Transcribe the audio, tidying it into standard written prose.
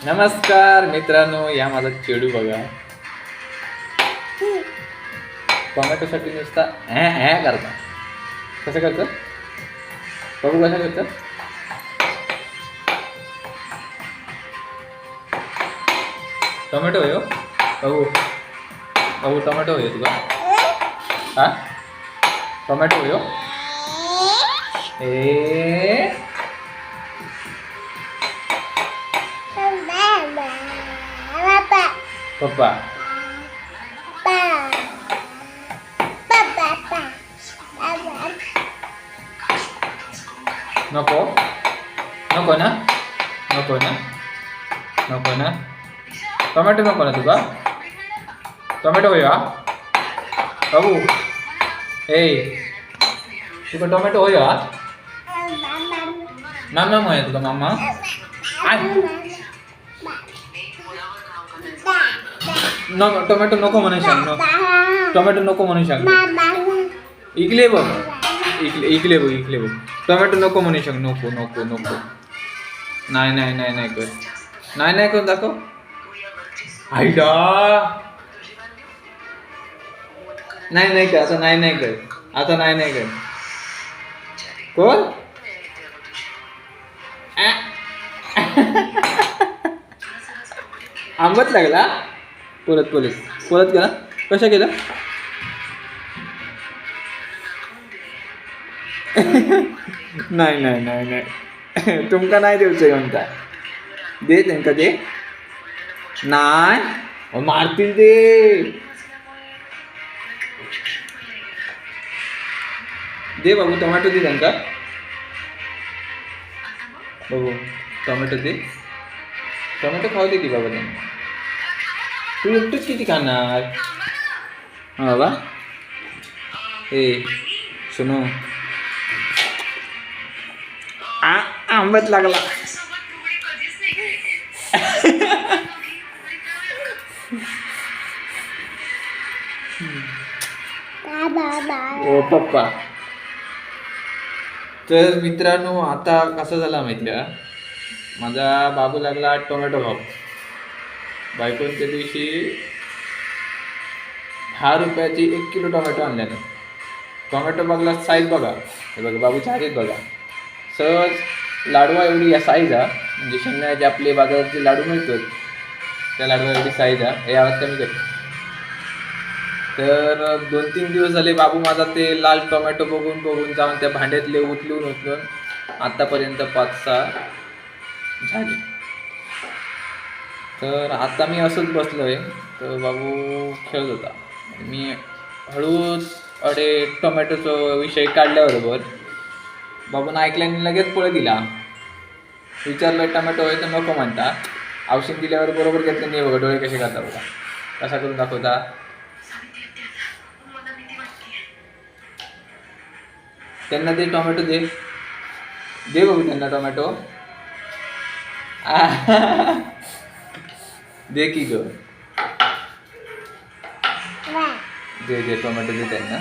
नमस्कार मित्रांनो, या माझा चेडू बघा. टोमॅटोसाठी नुसता करता. कसं करतं बघू, कसं करतं. टोमॅटो आहे हो बघू. बघू टोमॅटो आहे तुला. हा टोमॅटो आहे हो. ए पप्पा नको नको ना नको ना नको ना. टोमॅटो नको ना तुका. टोमॅटो होय हा बाबू. ए तुका टोमॅटो होय हा. मामा होय तुका मामा. नको टोमॅटो नको म्हणून सांग. टोमॅटो नको म्हणून सांग. इकले बघ, इकले बघ, इकले बघ. टोमॅटो नको म्हणून सांग. नको नको नको. नाही नाही नाही नाही कर. नाही नाही कर दाखव. आईडा नाही नाही कर. आता नाही नाही कर. आता नाही नाही कर. कोण आंबट लागला. परत परत परत केला. कशा केलं. नाही नाही नाही नाही. तुमका नाही देऊचं म्हणता. दे त्यांका दे. नाही मारतील दे. दे बाबू टोमॅटो दे त्यांका. बघू टोमॅटो दे. टोमॅटो खाऊ दे की बाबा त्यांना. तू एकटंच किती खाणार. हा बाबा. ए सुनो. आंबट लागला. ओ पप्पा. तर मित्रांनो, आता कसं झाला माहिती आहे. माझा बाबू लागला टोमॅटो खाऊ. बायकोन त्या दिवशी 10 रुपयाची 1 किलो टोमॅटो आणल्यानं. टोमॅटो बघला साईज बघा. हे बघा बाबूच्या हातीत बघा. सहज लाडवा एवढी या साईज हा. म्हणजे शेंगदाण्याचे आपले बाजाराचे लाडू मिळतात त्या लाडवा एवढी साईज हा. हे आवाज कमी करतो. तर 2-3 दिवस झाले बाबू माझा ते लाल टोमॅटो बघून बघून जाऊन त्या भांड्यातले उचलून आतापर्यंत 5-6 झाले. तर आता मी असंच बसलोय. तर बाबू खेळत होता. मी हळूच टोमॅटोचा विषय काढल्याबरोबर बाबून ऐकल्याने लगेच पळ दिला. विचारलं टोमॅटो आहे तर नको म्हणता. औषध दिल्यावर बरोबर घेतलं नाही बघा. डोळे कसे करता बघा. कसा करून दाखवता. त्यांना दे टोमॅटो दे. दे बघू त्यांना टोमॅटो. दे की ग. दे दे टोमॅटो दे त्यांना.